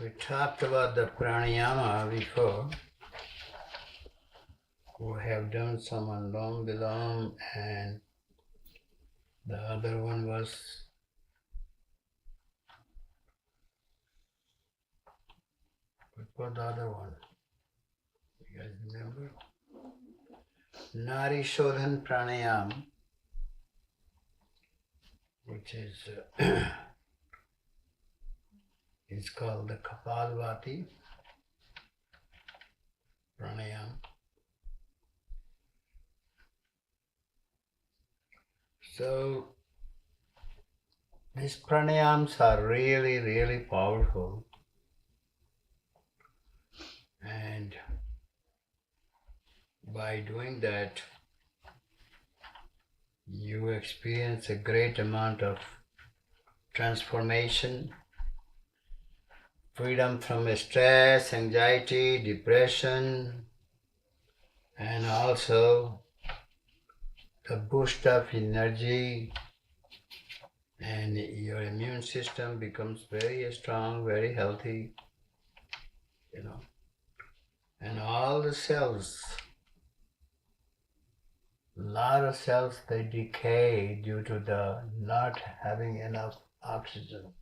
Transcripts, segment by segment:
We talked about the pranayama before. We have done some Anulom Vilom, and the other one was what was the other one? You guys remember? Nari Shodhan Pranayam, which is it's called the Kapalbhati Pranayam. So these pranayams are really, really powerful, and by doing that you experience a great amount of transformation, freedom from stress, anxiety, depression, and also the boost of energy, and your immune system becomes very strong, very healthy, and all the cells, a lot of cells, they decay due to the not having enough oxygen.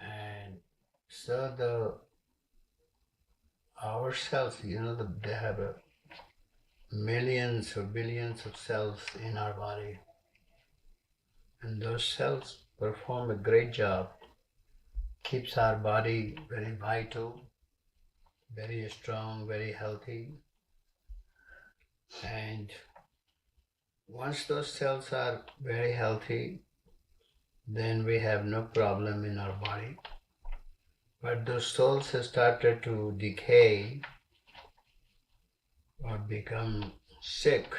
And so our cells, they have millions or billions of cells in our body, and those cells perform a great job, keeps our body very vital, very strong, very healthy. And once those cells are very healthy, then we have no problem in our body. But those souls have started to decay or become sick,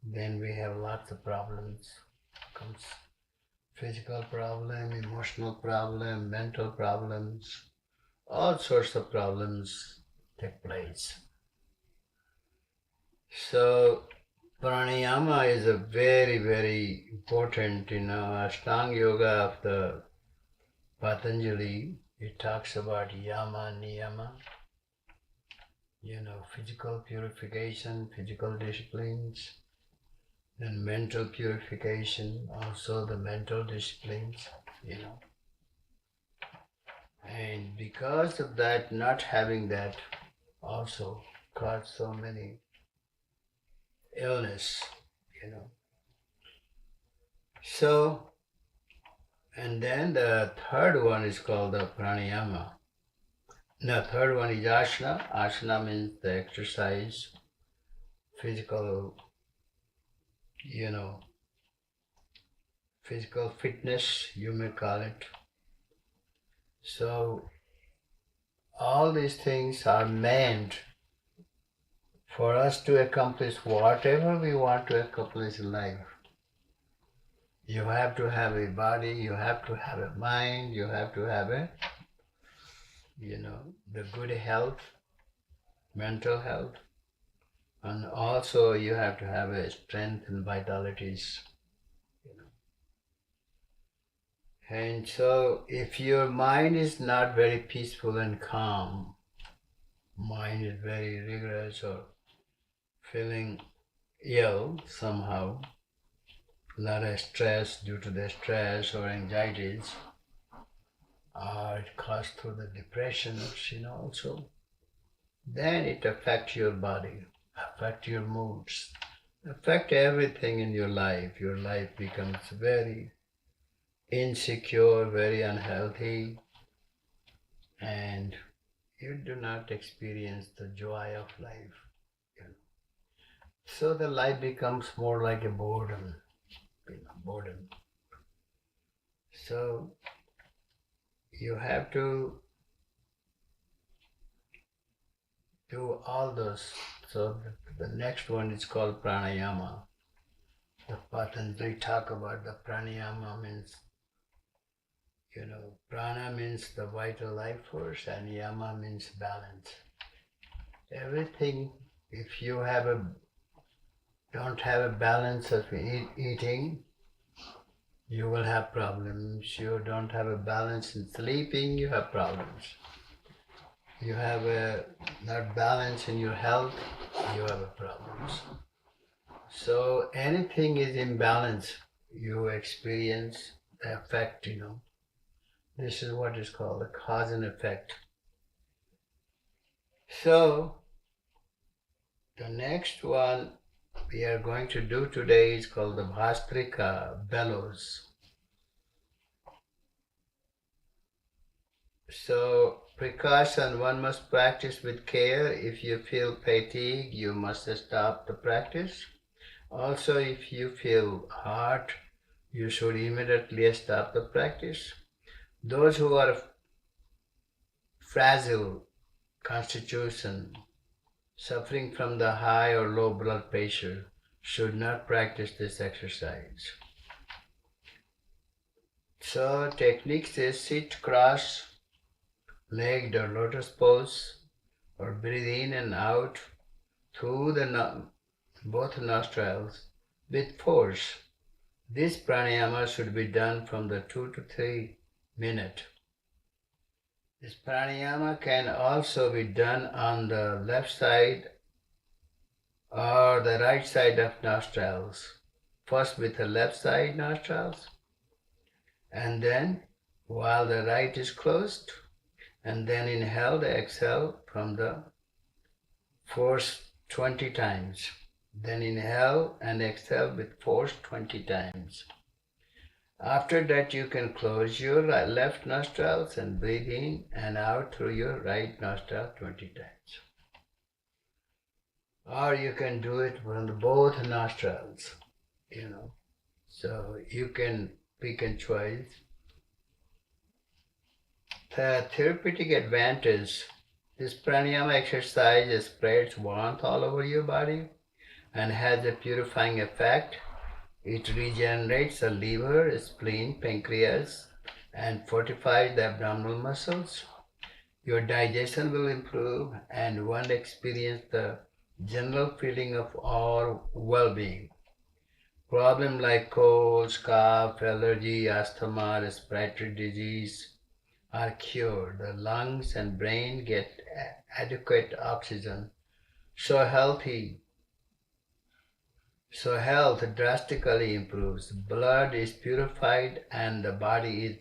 then we have lots of problems. Comes physical problem, emotional problem, mental problems, all sorts of problems take place. So pranayama is a very, very important, Ashtanga Yoga of the Patanjali. It talks about yama, niyama, physical purification, physical disciplines, then mental purification, also the mental disciplines, And because of that, not having that also caused so many illness, So, and then the third one is called the pranayama. The third one is asana. Asana means the exercise, physical, physical fitness, you may call it. So all these things are meant for us to accomplish whatever we want to accomplish in life. You have to have a body, you have to have a mind, you have to have the good health, mental health, and also you have to have a strength and vitalities. And so if your mind is not very peaceful and calm, mind is very rigorous or feeling ill somehow, a lot of stress due to the stress or anxieties, or it caused through the depressions, also, then it affects your body, affect your moods, affect everything in your life. Your life becomes very insecure, very unhealthy, and you do not experience the joy of life. So the life becomes more like a boredom. So you have to do all those. So the next one is called pranayama. The Patanjali talk about the pranayama means, prana means the vital life force and yama means balance. Everything, if you don't have a balance of eating, you will have problems. You don't have a balance in sleeping, you have problems. You have a not balance in your health, you have problems. So anything is imbalance, you experience the effect, This is what is called the cause and effect. So the next one we are going to do today is called the Bhastrika, bellows. So precaution, one must practice with care. If you feel fatigue, you must stop the practice. Also, if you feel hot, you should immediately stop the practice. Those who are fragile constitution, suffering from the high or low blood pressure, should not practice this exercise. So techniques is sit cross-legged or lotus pose, or breathe in and out through both nostrils with force. This pranayama should be done from the 2 to 3 minutes. This pranayama can also be done on the left side or the right side of nostrils. First with the left side nostrils, and then while the right is closed, and then inhale the exhale from the force 20 times. Then inhale and exhale with force 20 times. After that you can close your left nostrils and breathe in and out through your right nostril 20 times. Or you can do it from both nostrils, So you can pick and choose. The therapeutic advantage, this pranayama exercise spreads warmth all over your body and has a purifying effect. It regenerates the liver, spleen, pancreas, and fortifies the abdominal muscles. Your digestion will improve and one experience the general feeling of all well-being. Problems like colds, cough, allergy, asthma, respiratory disease are cured. The lungs and brain get adequate oxygen. So health drastically improves. Blood is purified and the body is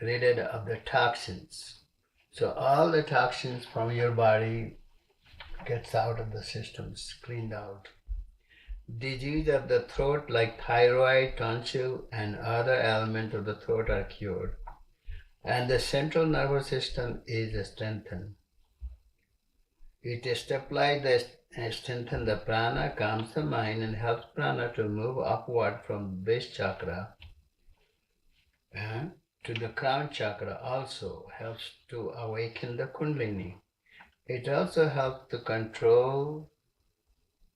rid of the toxins. So all the toxins from your body gets out of the systems, cleaned out. Disease of the throat like thyroid, tonsil, and other ailments of the throat are cured. And the central nervous system is strengthened. It stabilizes and strengthens the prana, calms the mind, and helps prana to move upward from base chakra to the crown chakra. Also helps to awaken the kundalini. It also helps to control,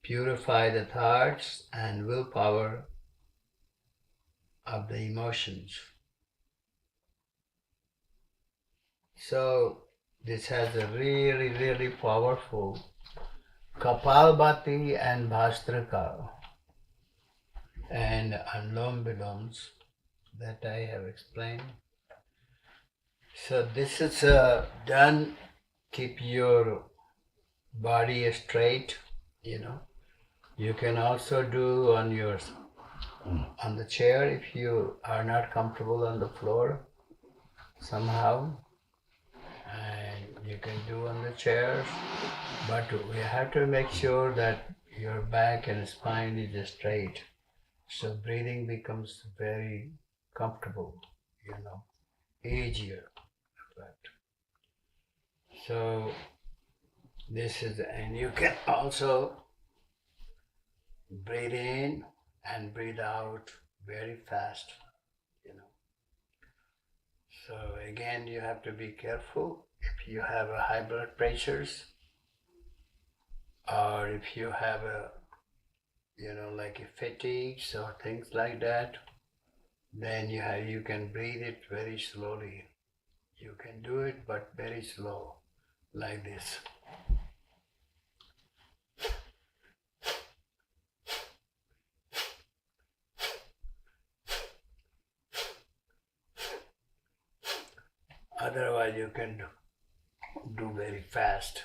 purify the thoughts and willpower of the emotions. So this has a really, really powerful Kapalbhati and Bhastrika and Anlom Viloms that I have explained. So this is done, keep your body straight, You can also do on the chair if you are not comfortable on the floor somehow. And you can do on the chairs, but we have to make sure that your back and spine is straight, so breathing becomes very comfortable, easier. So this is, and you can also breathe in and breathe out very fast, So again, you have to be careful if you have a high blood pressures, or if you have like a fatigues or things like that, then you can breathe it very slowly. You can do it, but very slow, like this. Otherwise you can do very fast.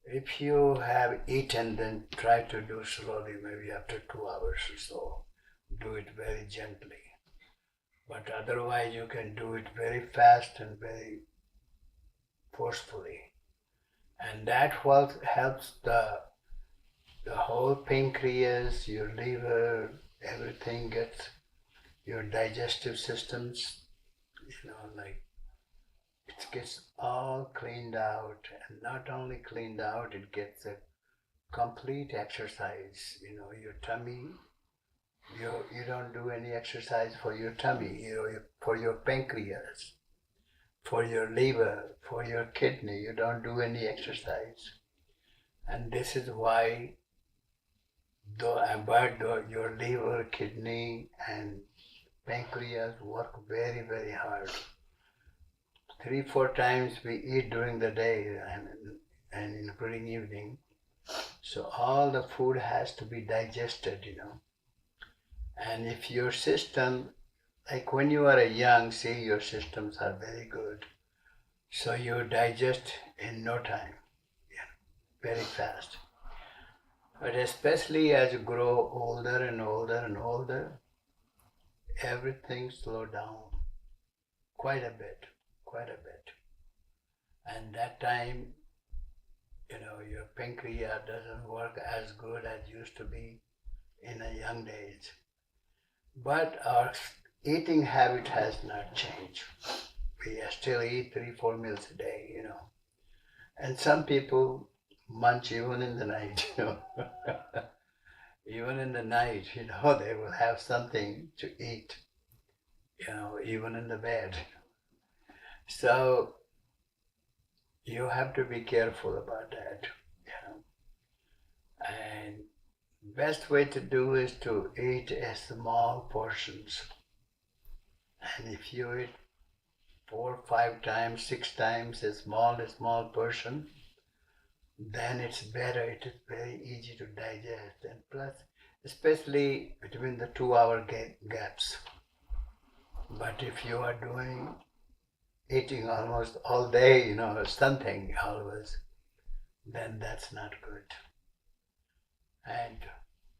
If you have eaten, then try to do slowly, maybe after 2 hours or so. Do it very gently. But otherwise you can do it very fast and very forcefully. And that helps the whole pancreas, your liver, everything gets, your digestive systems, like it gets all cleaned out. And not only cleaned out, it gets a complete exercise. Your tummy, you don't do any exercise for your tummy, for your pancreas, for your liver, for your kidney, you don't do any exercise. And this is why your liver, kidney and pancreas work very, very hard. 3-4 times we eat during the day and including evening. So all the food has to be digested, And if your system, like when you are young, see, your systems are very good. So you digest in no time, very fast. But especially as you grow older and older and older, everything slows down quite a bit. And that time, your pancreas doesn't work as good as used to be in a young age. But our eating habit has not changed. We still eat 3-4 meals a day, And some people munch even in the night, Even in the night, they will have something to eat, even in the bed. So you have to be careful about that, And best way to do is to eat small portions. And if you eat 4, 5 times, 6 times a small portion, then it's better. It is very easy to digest. And plus, especially between the 2-hour gaps. But if you are eating almost all day, something always, then that's not good. And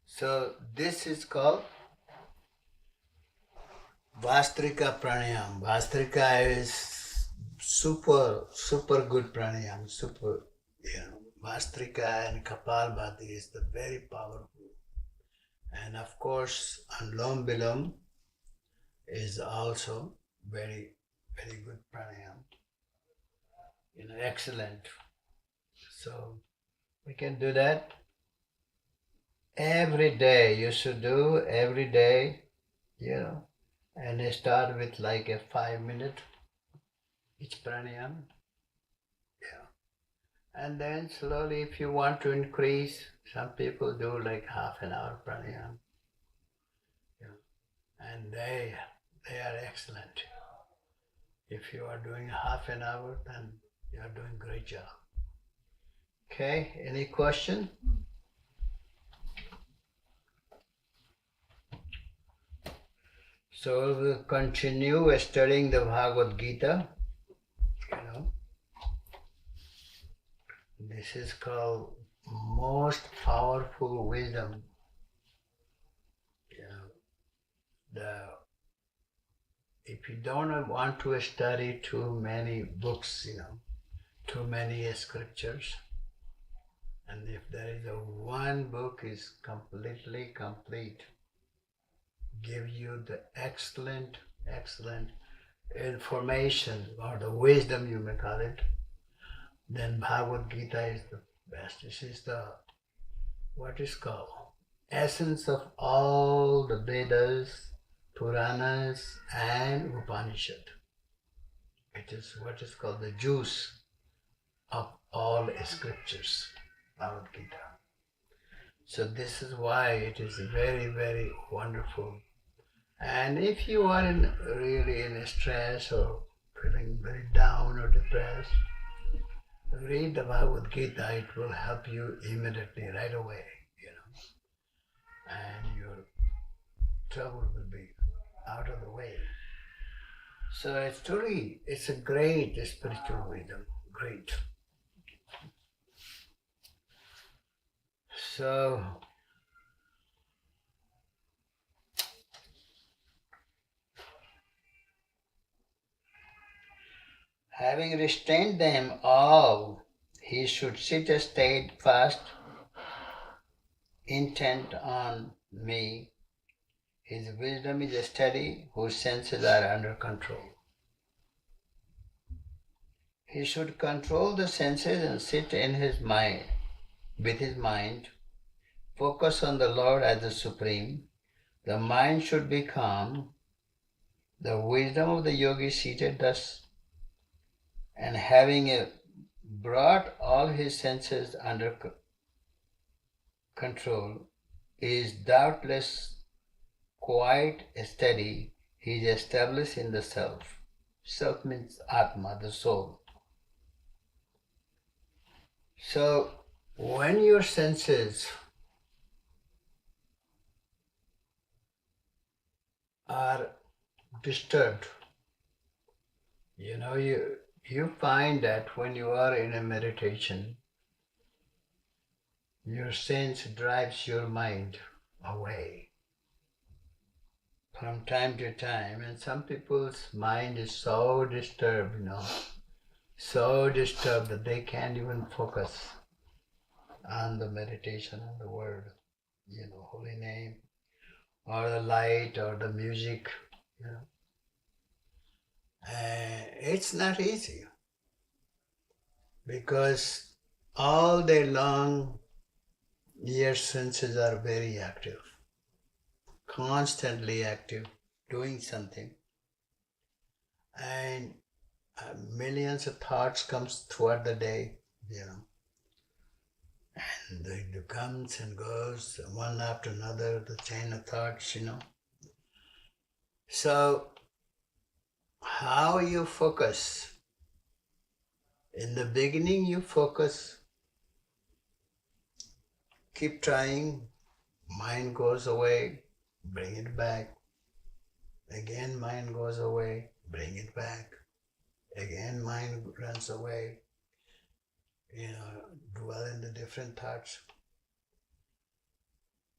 so this is called Vastrika pranayam. Vastrika is super good pranayam. Vastrika and Kapalbhati is the very powerful. And of course, Anlom Bilom is also very, very good pranayam. Excellent. So we can do that every day. You should do every day, and start with like a 5-minute each pranayam. And then slowly, if you want to increase, some people do like half an hour pranayam. And they are excellent. If you are doing half an hour, then you are doing a great job. Okay, any question? So we'll continue studying the Bhagavad Gita. This is called most powerful wisdom. If you don't want to study too many books, too many scriptures, and if there is one book is completely complete, give you the excellent information or the wisdom, you may call it, then Bhagavad Gita is the best. This is what is called essence of all the Vedas, Puranas and Upanishad. It is what is called the juice of all scriptures, Bhagavad Gita. So this is why it is very, very wonderful. And if you are really in stress or feeling very down or depressed, read the Bhagavad Gita. It will help you immediately, right away, and your trouble will be out of the way. So it's a great spiritual wisdom, great. So, having restrained them all, he should sit steadfast, intent on me. His wisdom is steady, whose senses are under control. He should control the senses and sit in his mind, with his mind, focus on the Lord as the Supreme. The mind should be calm. The wisdom of the yogi seated thus, and having brought all his senses under control, is doubtless quite steady. He is established in the self. Self means Atma, the soul. So, when your senses are disturbed, you find that when you are in a meditation, your sense drives your mind away from time to time, and some people's mind is so disturbed, so disturbed that they can't even focus on the meditation, on the word, holy name, or the light, or the music, It's not easy, because all day long your senses are very active, constantly active, doing something, and millions of thoughts comes throughout the day, and it comes and goes one after another, the chain of thoughts, So how you focus? In the beginning you focus, keep trying, mind goes away, bring it back. Again mind goes away, bring it back. Again mind runs away, dwell in the different thoughts.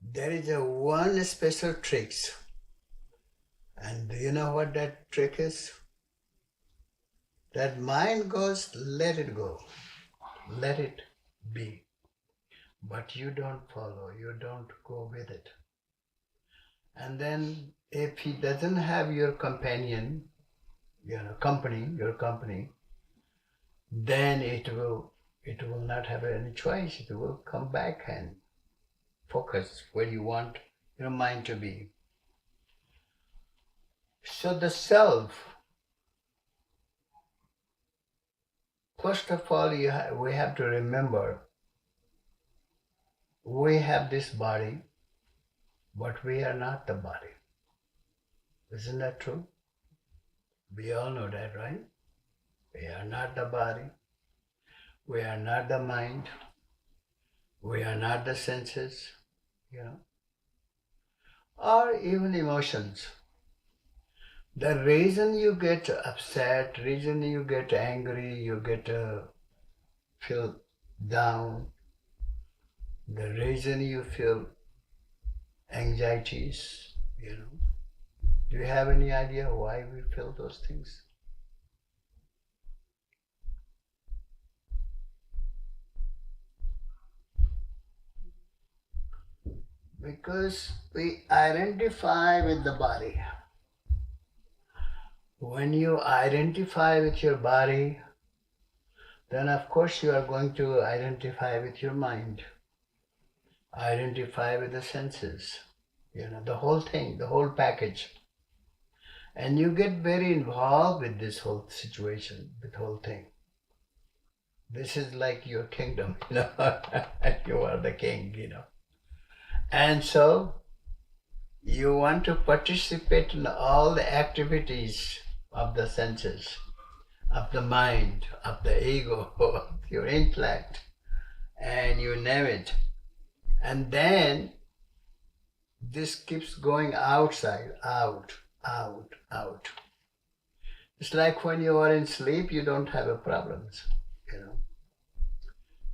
There is one special trick. And do you know what that trick is? That mind goes, let it go. Let it be. But you don't follow, you don't go with it. And then if he doesn't have your companion, your company, then it will not have any choice. It will come back and focus where you want your mind to be. So the self, first of all, we have to remember, we have this body, but we are not the body. Isn't that true? We all know that, right? We are not the body. We are not the mind. We are not the senses, or even emotions. The reason you get upset, reason you get angry, you get feel down, the reason you feel anxieties, Do you have any idea why we feel those things? Because we identify with the body. When you identify with your body, then of course you are going to identify with your mind, identify with the senses, the whole thing, the whole package. And you get very involved with this whole situation, with whole thing. This is like your kingdom, you are the king, And so you want to participate in all the activities of the senses, of the mind, of the ego, of your intellect, and you name it. And then this keeps going outside, out. It's like when you are in sleep, you don't have a problems, you know.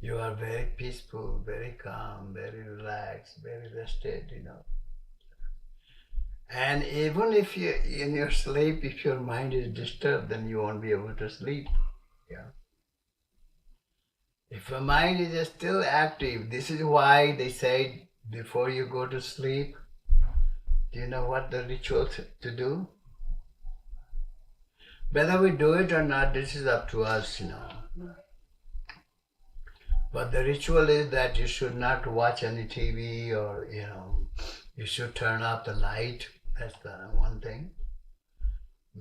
You are very peaceful, very calm, very relaxed, very rested, you know. And even if you in your sleep, if your mind is disturbed, then you won't be able to sleep. Yeah. If your mind is still active, this is why they say before you go to sleep, do you know what the ritual to do? Whether we do it or not, this is up to us, you know. But the ritual is that you should not watch any TV or, you know, you should turn off the light. That's the one thing.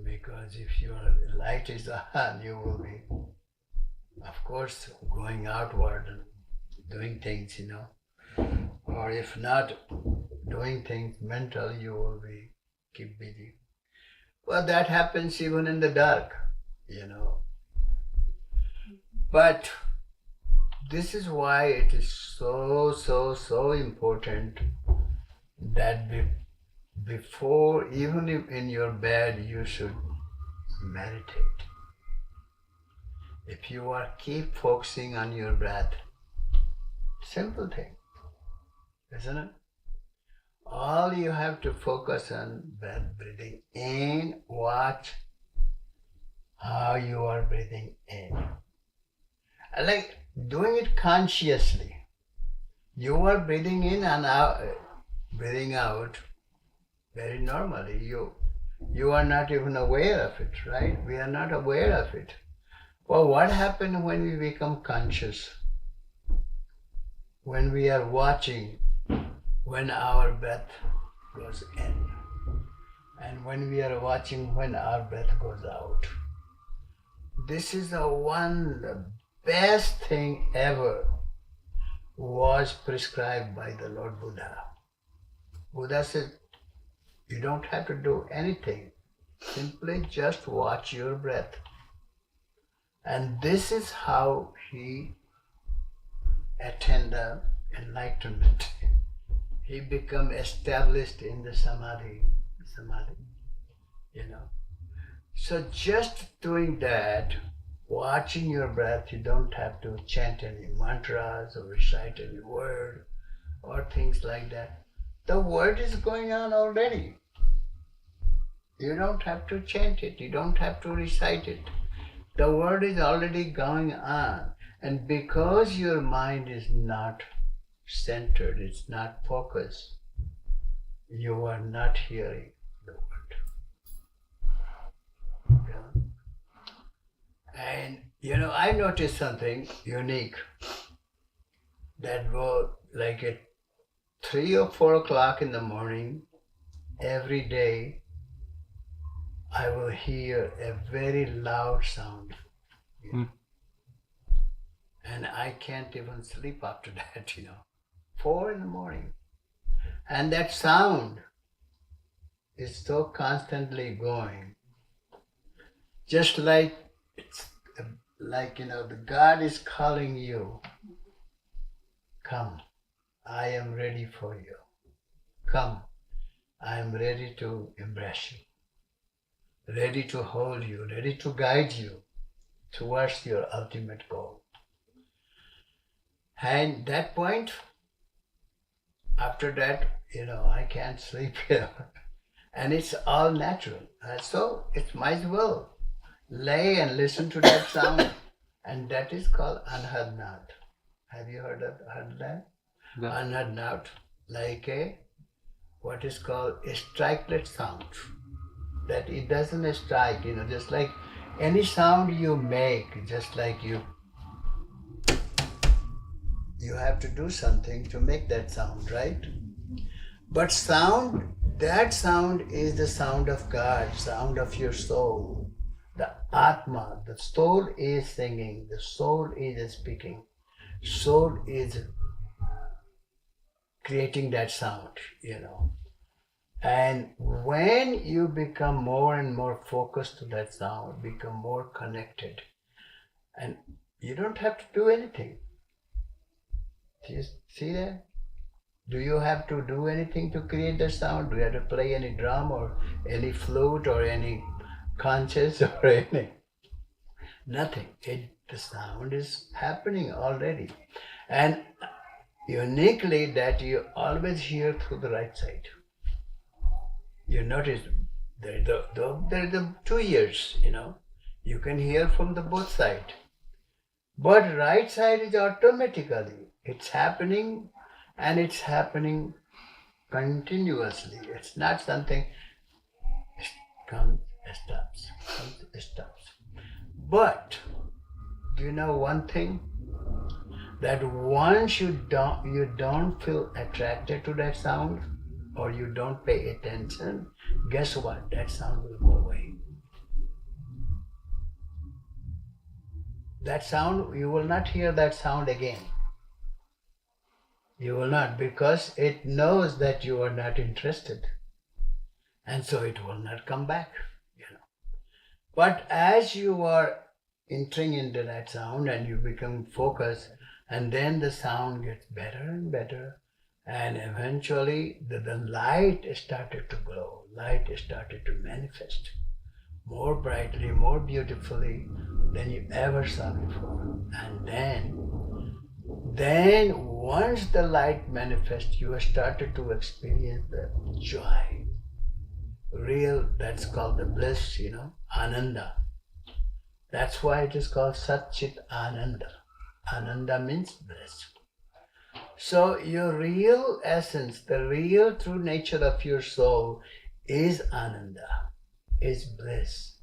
Because if your light is on, you will be, of course, going outward and doing things, you know. Or if not doing things mental, you will be keep busy. Well, that happens even in the dark, you know. But this is why it is so important that before, even if in your bed, you should meditate. If you are keep focusing on your breath, simple thing, isn't it? All you have to focus on breath, breathing in, watch how you are breathing in. Like doing it consciously. You are breathing in and out, breathing out very normally. You are not even aware of it, right? We are not aware of it. Well, what happens when we become conscious? When we are watching, when our breath goes in, and when we are watching when our breath goes out. This is the best thing ever was prescribed by the Lord Buddha. Buddha said, you don't have to do anything. Simply just watch your breath. And this is how he attained the enlightenment. He became established in the samadhi, you know. So just doing that, watching your breath, you don't have to chant any mantras or recite any word or things like that. The word is going on already. You don't have to chant it, you don't have to recite it. The word is already going on. And because your mind is not centered, it's not focused, you are not hearing the word. Yeah. And I noticed something unique that was like at 3 or 4 o'clock in the morning, every day, I will hear a very loud sound. And I can't even sleep after that, 4 in the morning. And that sound is so constantly going. Just like the God is calling you. Come, I am ready for you. Come, I am ready to embrace you. Ready to hold you, ready to guide you towards your ultimate goal. And that point, after that, I can't sleep here. And it's all natural. So it might as well lay and listen to that sound. And that is called anhadnat. Have you heard that? No. Anhadnat, like what is called a strikelet sound. That it doesn't strike, just like any sound you make, just like you have to do something to make that sound, right? But that sound is the sound of God, sound of your soul. The Atma, the soul is singing, the soul is speaking, soul is creating that sound, And when you become more and more focused to that sound, become more connected, and you don't have to do anything. Do you see that? Do you have to do anything to create the sound? Do you have to play any drum or any flute or any conscious or anything. Nothing. The sound is happening already. And uniquely that you always hear through the right side. You notice there are the 2 ears, you can hear from the both side. But right side is automatically, it's happening and it's happening continuously. It's not something comes, stops. But do you know one thing? That once you don't feel attracted to that sound, or you don't pay attention, guess what? That sound will go away. That sound, you will not hear that sound again. You will not, because it knows that you are not interested. And so it will not come back. But as you are entering into that sound and you become focused, and then the sound gets better and better, and eventually the light started to glow, light started to manifest more brightly, more beautifully than you ever saw before. And then once the light manifests, you started to experience the joy. Real, that's called the bliss, Ananda. That's why it is called Satchit Ananda. Ananda means bliss. So your real essence, the real true nature of your soul is Ananda, is bliss,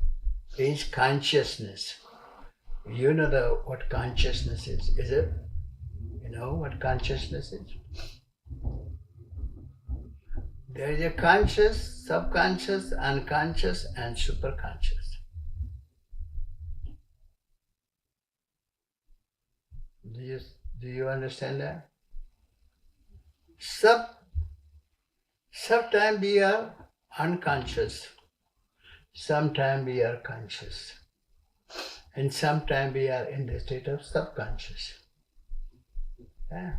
is consciousness. You know what consciousness is it? You know what consciousness is? There is a conscious, subconscious, unconscious, and superconscious. Do you understand that? Sometimes we are unconscious, sometimes we are conscious, and sometimes we are in the state of subconscious. Yeah.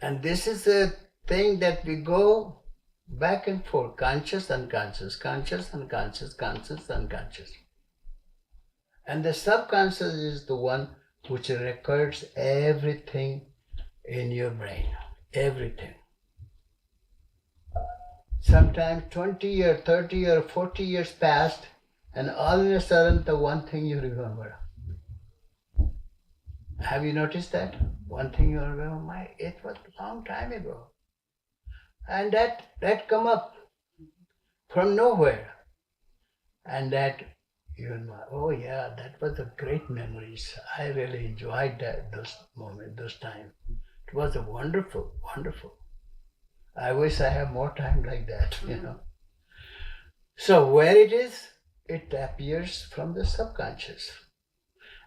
And this is a thing that we go back and forth, conscious, unconscious, conscious, unconscious, conscious, unconscious. And the subconscious is the one which records everything in your brain, everything. Sometimes 20 years, 30 years, 40 years passed, and all of a sudden the one thing you remember. Have you noticed that? One thing you remember, it was a long time ago. And that come up from nowhere. And that oh yeah, that was a great memories. I really enjoyed those moments, those times. It was a wonderful, wonderful. I wish I have more time like that, So where it is, it appears from the subconscious.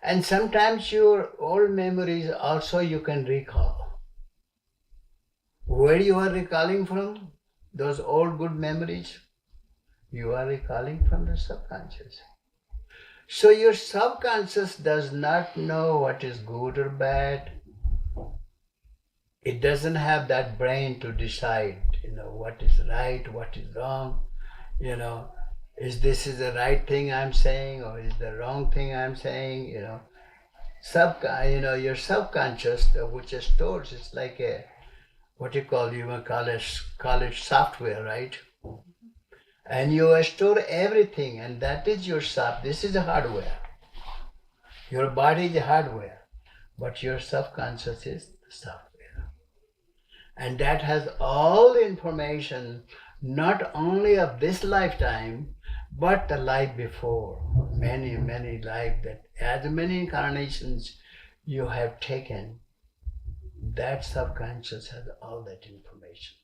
And sometimes your old memories also you can recall. Where you are recalling from, those old good memories, you are recalling from the subconscious. So your subconscious does not know what is good or bad. It doesn't have that brain to decide, what is right, what is wrong, is this is the right thing I'm saying or is the wrong thing I'm saying, your subconscious, which is stored, it's like you may call it software, right? And you store everything, and that is your this is the hardware. Your body is the hardware, but your subconscious is the software. And that has all the information, not only of this lifetime, but the life before. Many, many lives, that as many incarnations you have taken, that subconscious has all that information.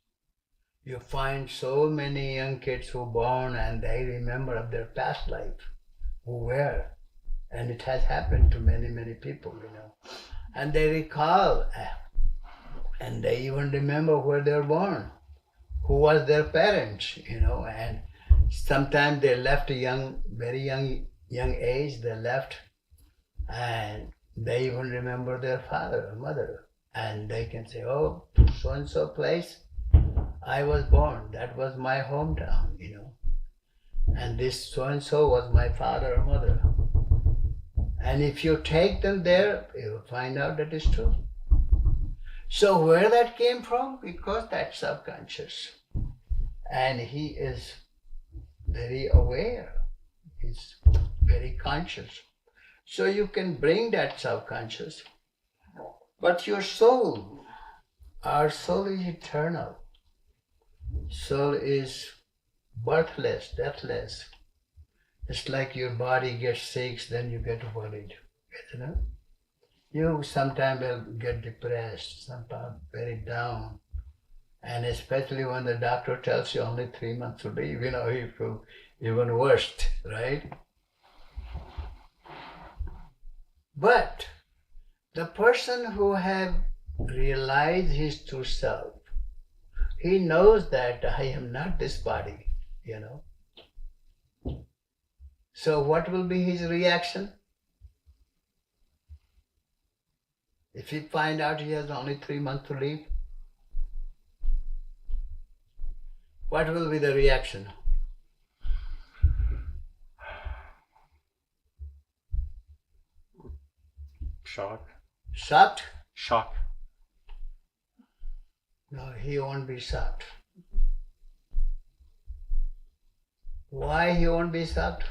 You find so many young kids who are born and they remember of their past life, who were, and it has happened to many, many people, and they recall, and they even remember where they were born, who was their parents, and sometimes they left a very young age, they left, and they even remember their father or mother, and they can say, oh, so-and-so place, I was born, that was my hometown, and this so-and-so was my father or mother. And if you take them there, you will find out that it's true. So where that came from? Because that's subconscious. And he is very aware. He's very conscious. So you can bring that subconscious. But your soul, our soul is eternal. Soul is birthless, deathless. It's like your body gets sick, then you get worried. You know? You sometimes will get depressed, sometimes very down. And especially when the doctor tells you only 3 months to live, you feel even worse, right? But the person who have realized his true self, he knows that I am not this body, So what will be his reaction? If he find out he has only 3 months to live, what will be the reaction? Shock. Shocked? Shock. No, he won't be shocked. Why he won't be shocked?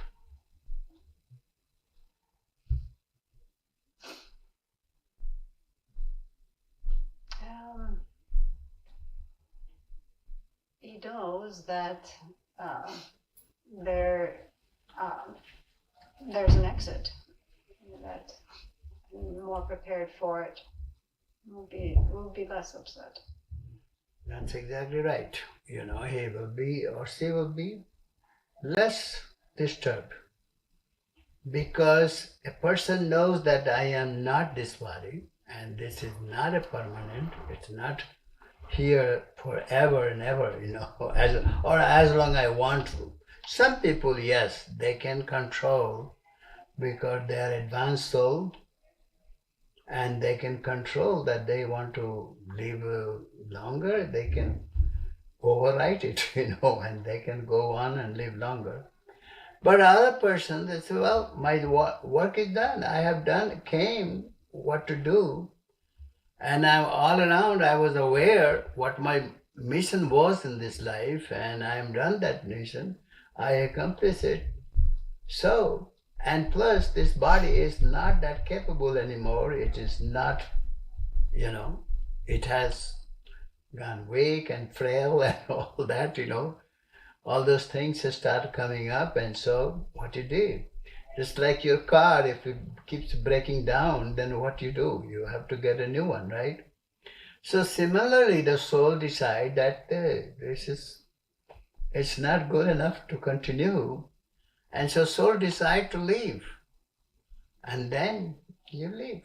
He knows that there's an exit, that more prepared for it, will be less upset. That's exactly right. He will be or she will be less disturbed. Because a person knows that I am not this body and this is not a permanent, it's not here forever and ever, as long I want to. Some people, yes, they can control because they are advanced soul and they can control that they want to live longer, they can overwrite it, and they can go on and live longer. But other person, they say, well, my work is done. I have came what to do. And I'm all around, I was aware what my mission was in this life, and I have done that mission. I accomplished it. So, and plus this body is not that capable anymore. It is not, it has gone weak and frail and all that, all those things start coming up. And so what you do, just like your car, if it keeps breaking down, then what you do? You have to get a new one, right? So similarly, the soul decide that it's not good enough to continue. And so soul decide to leave. And then you leave.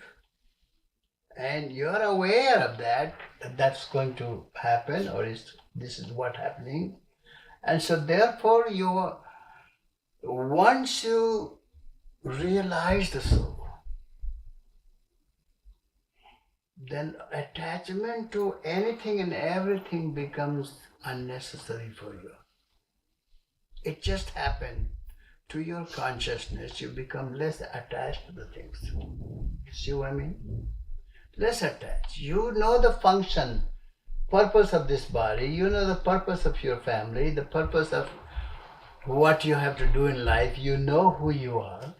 And you're aware of that's going to happen, or this is what happening. And so therefore once you realize the soul, then attachment to anything and everything becomes unnecessary for you. It just happened to your consciousness. You become less attached to the things. See what I mean? Less attached. You know the function, purpose of this body. You know the purpose of your family, the purpose of what you have to do in life. You know who you are.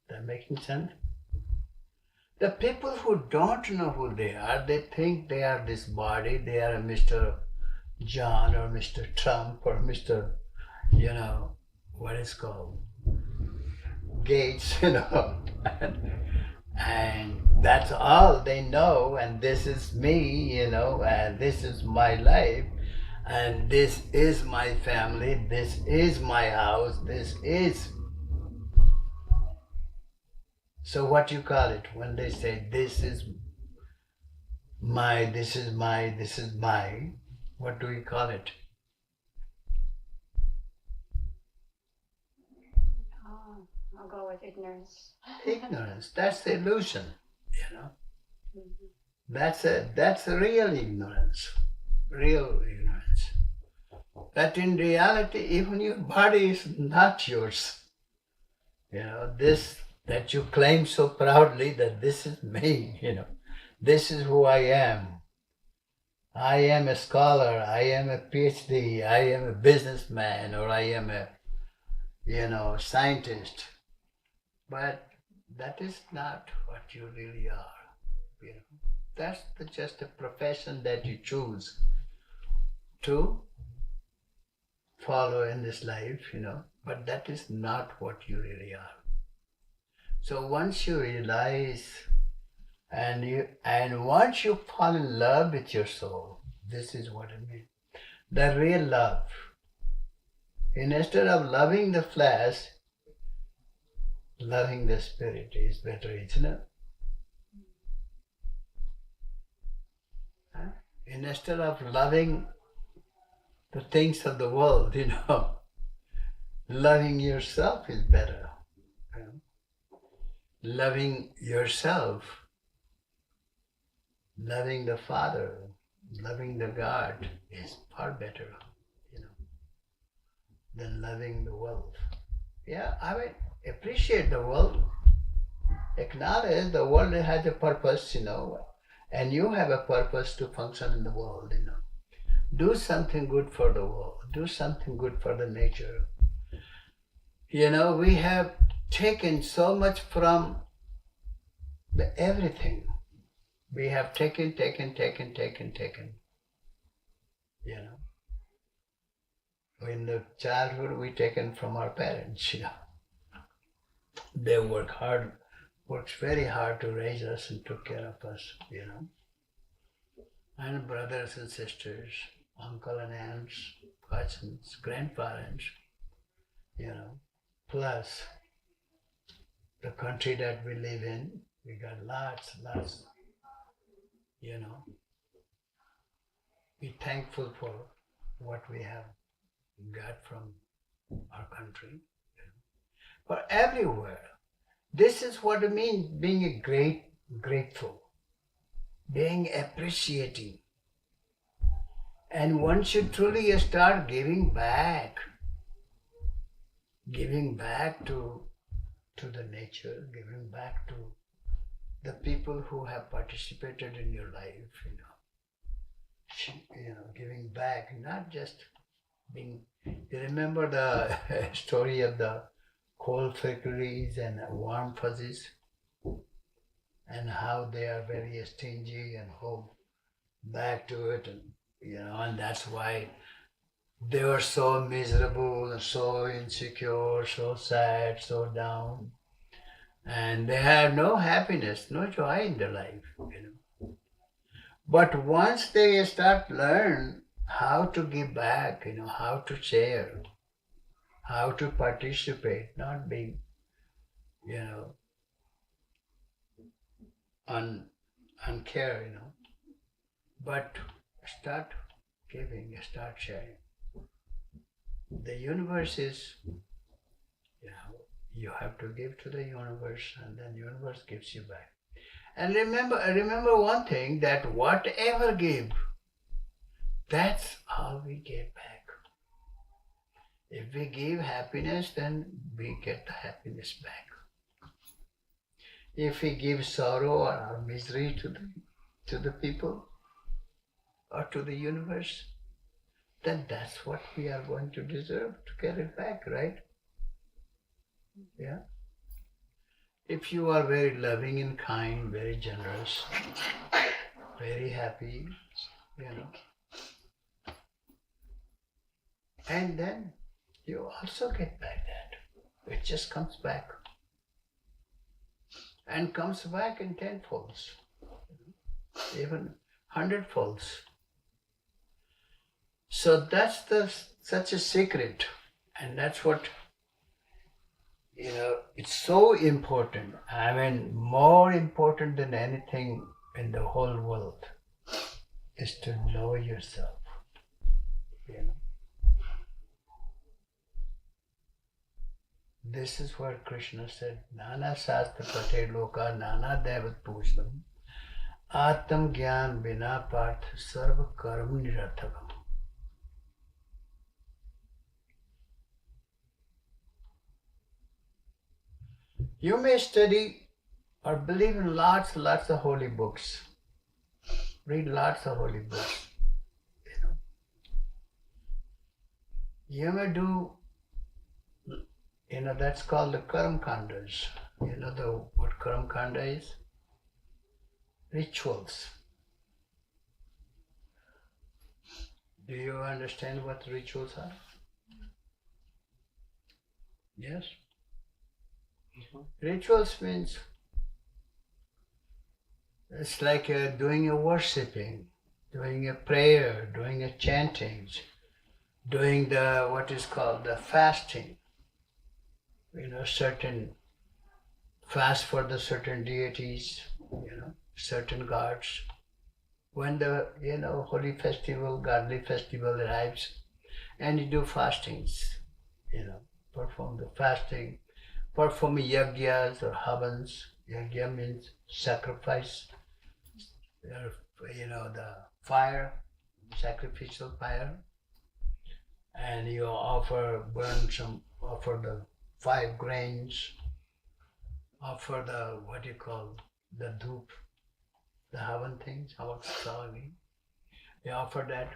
That making sense? The people who don't know who they are, they think they are this body, they are Mr. John or Mr. Trump or Mr. What is called? Gates, and that's all they know, and this is me, and this is my life, and this is my family, this is my house, this is. So what you call it when they say this is my, what do we call it? I'll go with ignorance. Ignorance, that's the illusion, That's a real ignorance, that in reality, even your body is not yours. This that you claim so proudly that this is me, this is who I am. I am a scholar, I am a PhD, I am a businessman, or I am a, scientist. But that is not what you really are. That's just a profession that you choose to follow in this life, but that is not what you really are. So once you realize and once you fall in love with your soul, this is what I mean. The real love. Instead of loving the flesh, loving the spirit is better, isn't it? Instead of loving the things of the world, loving yourself is better. Loving yourself, loving the Father, loving the God is far better, than loving the world. Yeah, I mean, appreciate the world. Acknowledge the world has a purpose, and you have a purpose to function in the world, Do something good for the world. Do something good for the nature. We have taken so much from everything. We have taken. In the childhood, we taken from our parents, They worked very hard to raise us and took care of us, And brothers and sisters, uncle and aunts, cousins, grandparents, plus the country that we live in, we got lots, Be thankful for what we have got from our country, For everywhere. This is what it means being a grateful, being appreciating. And once you truly start giving back to the nature, giving back to the people who have participated in your life, giving back, not just being. You remember the story of the coal factories and warm fuzzies, and how they are very stingy and hold back to it, and that's why they were so miserable and so insecure, so sad, so down, and they had no happiness, no joy in their life, But once they start learn how to give back, how to share, how to participate, not being, uncare, but start giving, start sharing. The universe is, you have to give to the universe, and then universe gives you back. And remember one thing, that whatever give, that's all we get back. If we give happiness, then we get the happiness back. If we give sorrow or misery to the people or to the universe, then that's what we are going to deserve to get it back, right? Yeah. If you are very loving and kind, very generous, very happy, and then you also get back that. It just comes back. And comes back in tenfolds, even hundredfolds. So that's such a secret, and that's what, it's so important. I mean, more important than anything in the whole world is to know yourself, This is what Krishna said, Nana Sastra Pate Loka Nana Devat Pujnam Atam Gyan Bina Parth Sarva Karam Nirathakam. You may study or believe in lots of holy books. Read lots of holy books. You know. You may do, that's called the Karam Kandas. You know what Karam Kanda is? Rituals. Do you understand what rituals are? Yes? Rituals means it's like doing a worshipping, doing a prayer, doing a chanting, doing the what is called the fasting. Certain fast for the certain deities, certain gods. When the holy festival, godly festival arrives, and you do fastings, perform the fasting, perform yagyas or havans. Yagya means sacrifice, the fire, sacrificial fire, and you offer the 5 grains, offer the what you call the dhoop, the havan things, you offer that.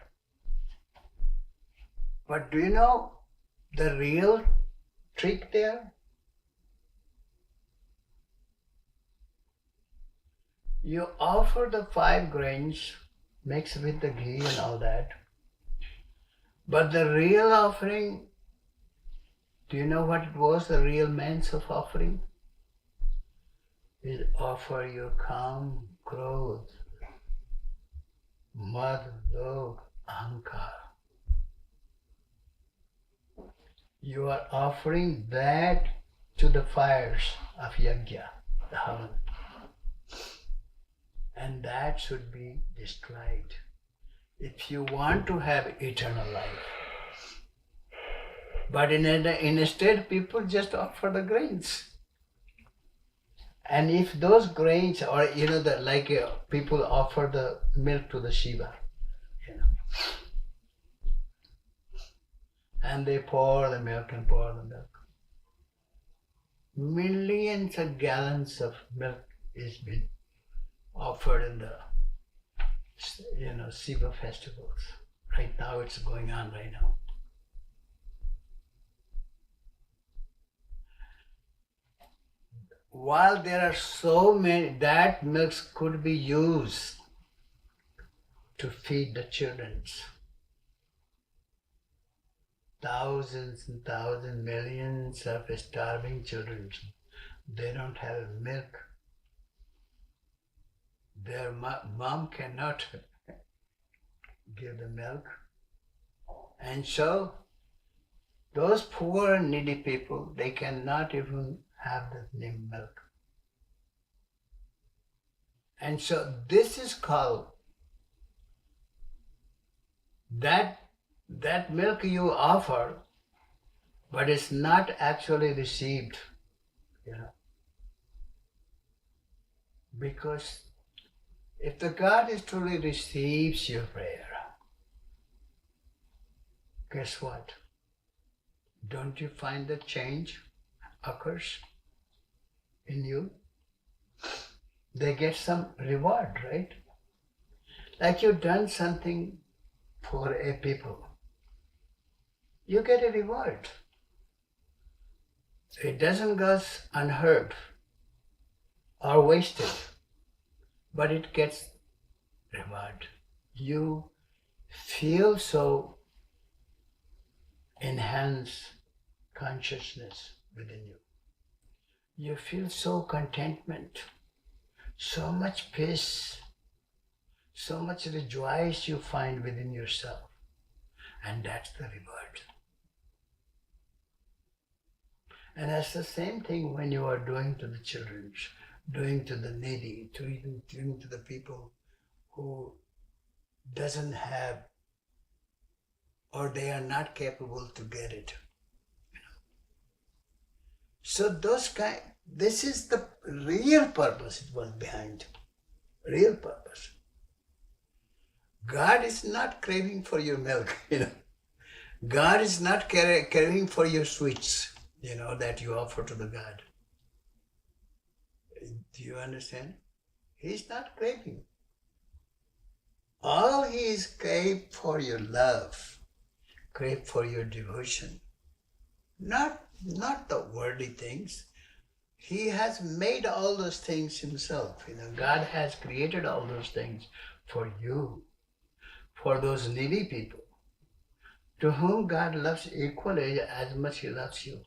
But do you know the real trick there? You offer the 5 grains mixed with the ghee and all that. But the real offering, do you know what it was, the real means of offering? Is offer your calm, krodh, mad, logh, ahankar. You are offering that to the fires of yajna, the havan. And that should be destroyed if you want to have eternal life. But instead, people just offer the grains. And if those grains, or people offer the milk to the Shiva, and they pour the milk and pour the milk. Millions of gallons of milk is been offered in the Shiva festivals. Right now it's going on right now. While there are so many, that milk could be used to feed the children. Thousands and thousands, millions of starving children. They don't have milk. Their mom cannot give the milk. And so, those poor and needy people, they cannot even have the milk. And so, this is called, that milk you offer, but it's not actually received, because if the God is truly receives your prayer, guess what? Don't you find the change occurs in you? They get some reward, right? Like you've done something for a people. You get a reward. It doesn't go unheard or wasted, but it gets reward. You feel so enhanced consciousness within you. You feel so contentment, so much peace, so much rejoice you find within yourself. And that's the reward. And that's the same thing when you are doing to the children, doing to the needy, doing to the people who doesn't have, or they are not capable to get it. So this is the real purpose it was behind. Real purpose. God is not craving for your milk, God is not craving for your sweets, that you offer to the God. Do you understand? He's not craving. All he is crave for your love, crave for your devotion, not the worldly things. He has made all those things himself. God has created all those things for you, for those needy people, to whom God loves equally as much He loves you,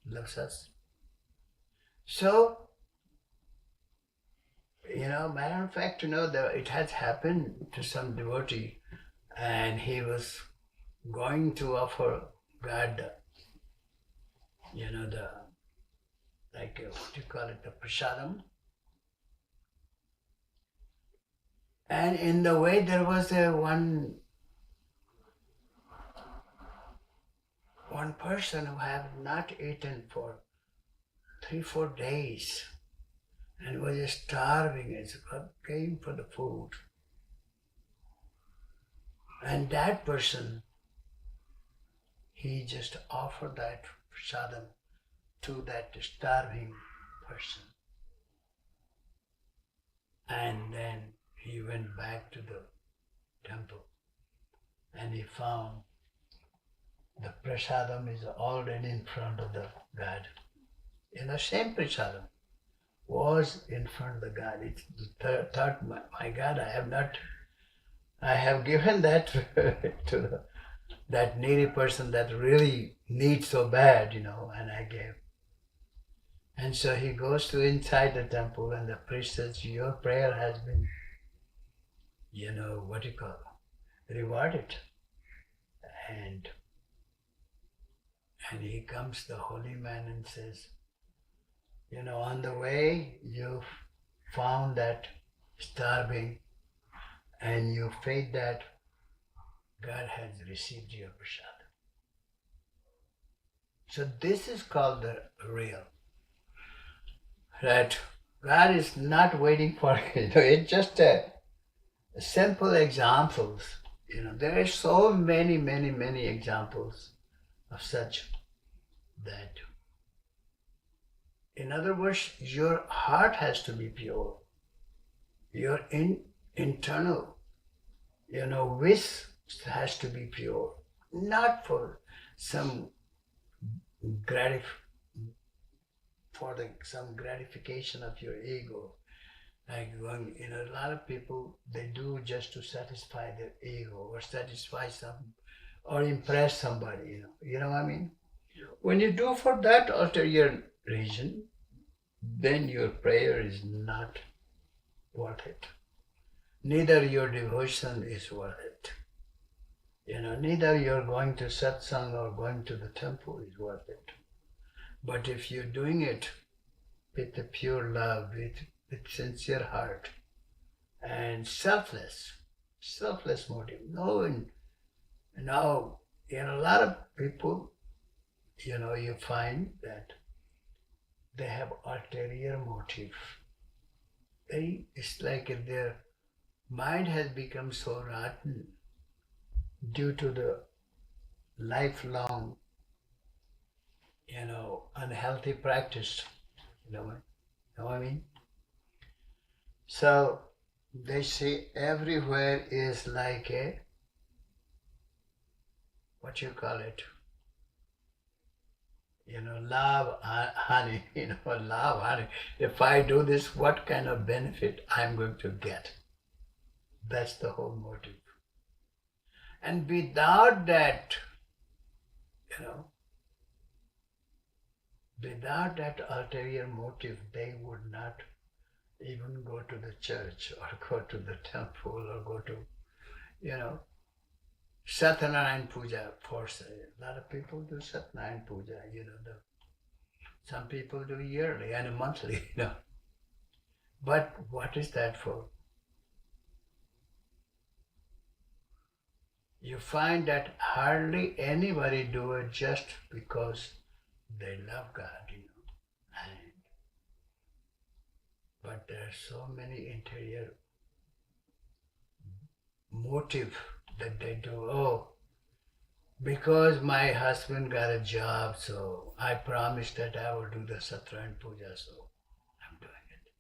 loves us. So, matter of fact, that it has happened to some devotee, and he was going to offer God, the, like, what do you call it, the prasadam. And in the way there was one person who had not eaten for 3-4 days and was starving as came for the food. And that person, he just offered that prasadam to that starving person. And then he went back to the temple and he found the prasadam is already in front of the God. Same prasadam was in front of the God. It thought, my God, I have given that to that needy person that really needs so bad, and I gave. And so he goes to inside the temple and the priest says, your prayer has been, rewarded. And he comes, the holy man, and says, on the way you found that starving and you felt that God has received your prasad. So this is called the real. That God is not waiting for it. It's just a simple examples. There are so many, many, many examples of such that. In other words, your heart has to be pure. Your internal, wish has to be pure. Not for some some gratification of your ego. Like a lot of people, they do just to satisfy their ego or satisfy or impress somebody. You know what I mean? When you do for that ulterior reason, then your prayer is not worth it. Neither your devotion is worth it. Neither you're going to Satsang or going to the temple is worth it. But if you're doing it with a pure love, with sincere heart, and selfless motive. Now, a lot of people, you find that they have ulterior motive. It's like if their mind has become so rotten due to the lifelong, unhealthy practice. Know what I mean? So they say everywhere is like a, what you call it? Love honey, love honey. If I do this, what kind of benefit I'm going to get? That's the whole motive. And without that, without that ulterior motive, they would not even go to the church or go to the temple or go to, Satyanarayana Puja. A lot of people do Satyanarayana Puja, some people do yearly and monthly, But what is that for? You find that hardly anybody do it just because they love God, But there are so many interior motive that they do. Oh, because my husband got a job, so I promised that I will do the Satyanarayana Puja, so I'm doing it.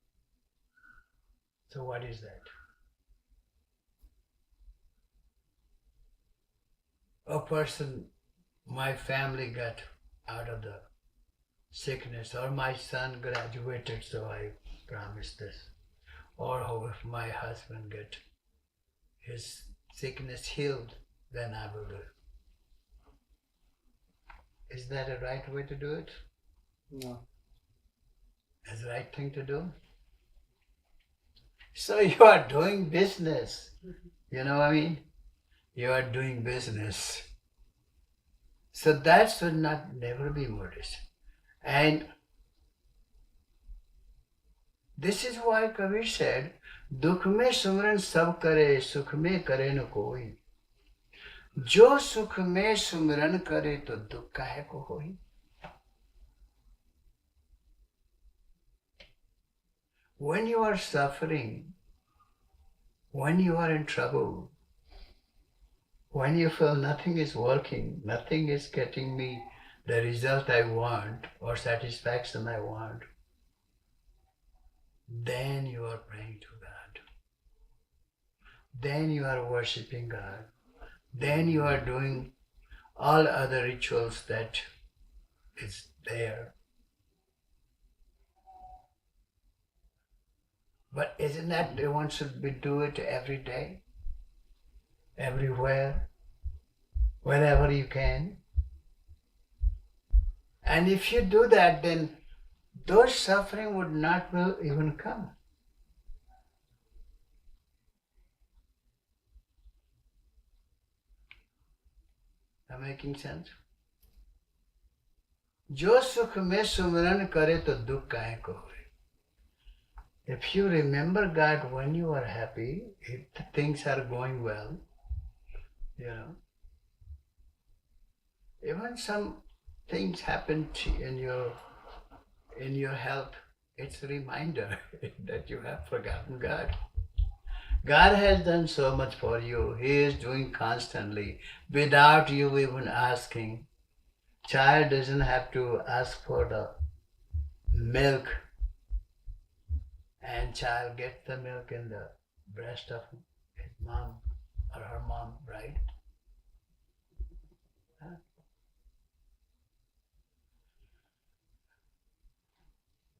So what is that? A person, my family got out of the sickness, or my son graduated, so I promised this. Or if my husband get his sickness healed, then I will do it. Is that a right way to do it? No. Is the right thing to do? So you are doing business. You know what I mean? You are doing business. So that should never be modest. And this is why Kabir said, दुख में सुमरन सब करे, सुख में करे न कोई. जो सुख में सुमरन करे तो दुख काहे को होई. When you are suffering, when you are in trouble, when you feel nothing is working, nothing is getting me the result I want or satisfaction I want, then you are praying to God. Then you are worshipping God. Then you are doing all other rituals that is there. But isn't that one should be do it every day, everywhere, wherever you can? And if you do that, then those suffering would not will even come. Am I making sense? जो सुख में सुमरन करे तो दुख काहे को होए. If you remember God when you are happy, if the things are going well, you know, even some things happen in your health, it's a reminder that you have forgotten God. God has done so much for you. He is doing constantly without you even asking. Child doesn't have to ask for the milk, and child gets the milk in the breast of his mom or her mom, right? Huh?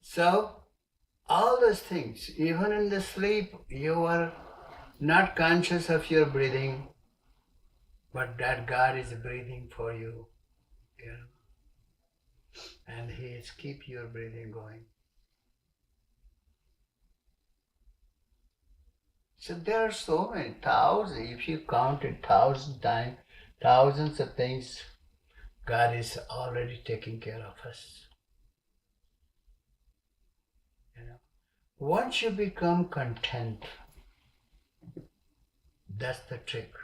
So, all those things, even in the sleep, you are not conscious of your breathing, but that God is breathing for you, you know, and He is keep your breathing going. So there are so many thousands, if you count it 1,000 times, thousands of things God is already taking care of us. You know, once you become content, that's the trick.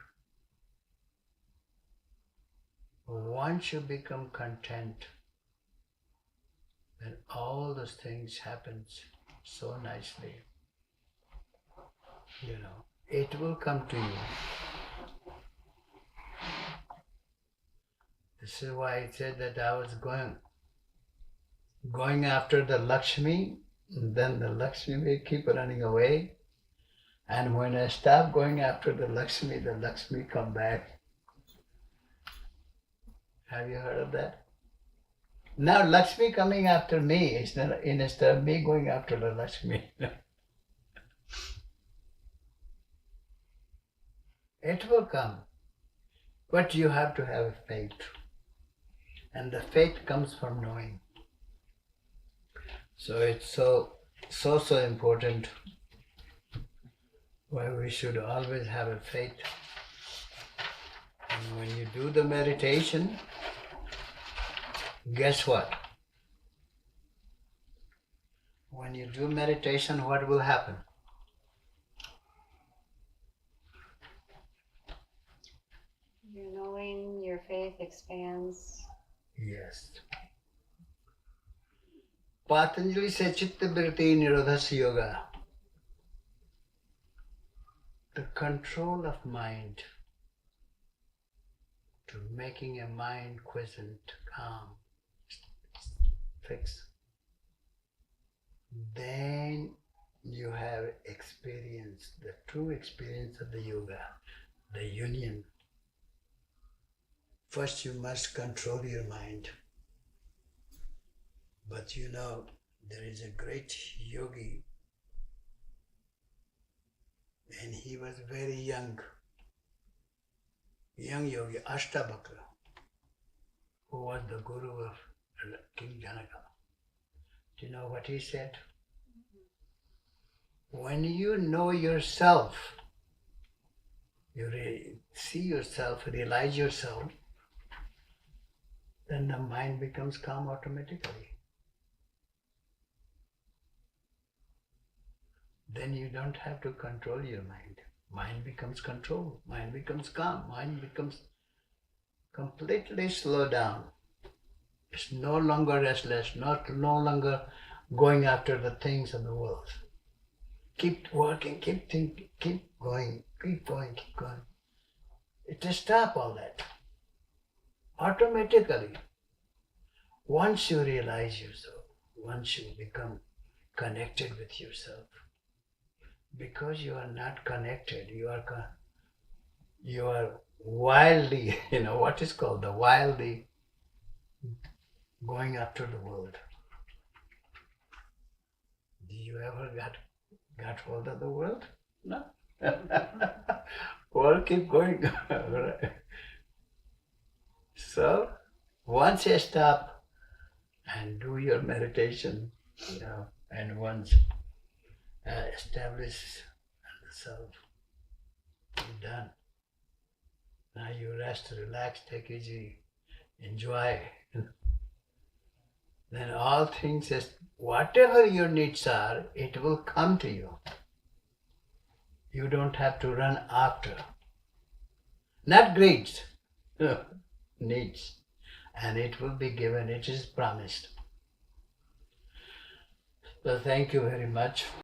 Once you become content, then all those things happens so nicely. You know, it will come to you. This is why I said that I was going after the Lakshmi, then the Lakshmi will keep running away. And when I stop going after the Lakshmi come back. Have you heard of that? Now Lakshmi coming after me instead of me going after the Lakshmi. It will come, but you have to have faith. And the faith comes from knowing. So it's so important why we should always have a faith. And when you do the meditation, guess what? When you do meditation, what will happen? Your knowing, your faith expands. Yes. Patanjali said Chitta Vritti Nirodhasya Yoga. The control of mind to making a mind quiescent, calm, fixed. Then you have your experience, the true experience of the yoga, the union. First you must control your mind. But there is a great yogi, and he was very young yogi, Ashtabakra, who was the guru of King Janaka. Do you know what he said? When you know yourself, you see yourself, realize yourself, then the mind becomes calm automatically. Then you don't have to control your mind. Mind becomes controlled, mind becomes calm, mind becomes completely slowed down. It's no longer restless, no longer going after the things of the world. Keep working, keep thinking, keep going. It will stop all that. Automatically. Once you realize yourself, once you become connected with yourself, because you are not connected, you are wildly, what is called the wildly going after the world. Do you ever got hold of the world? No. World keep going. So once you stop and do your meditation, and once establish the self, you're done. Now you rest, relax, take it easy, enjoy. Then all things, whatever your needs are, it will come to you. You don't have to run after. Not greeds, needs. And it will be given, it is promised. So thank you very much.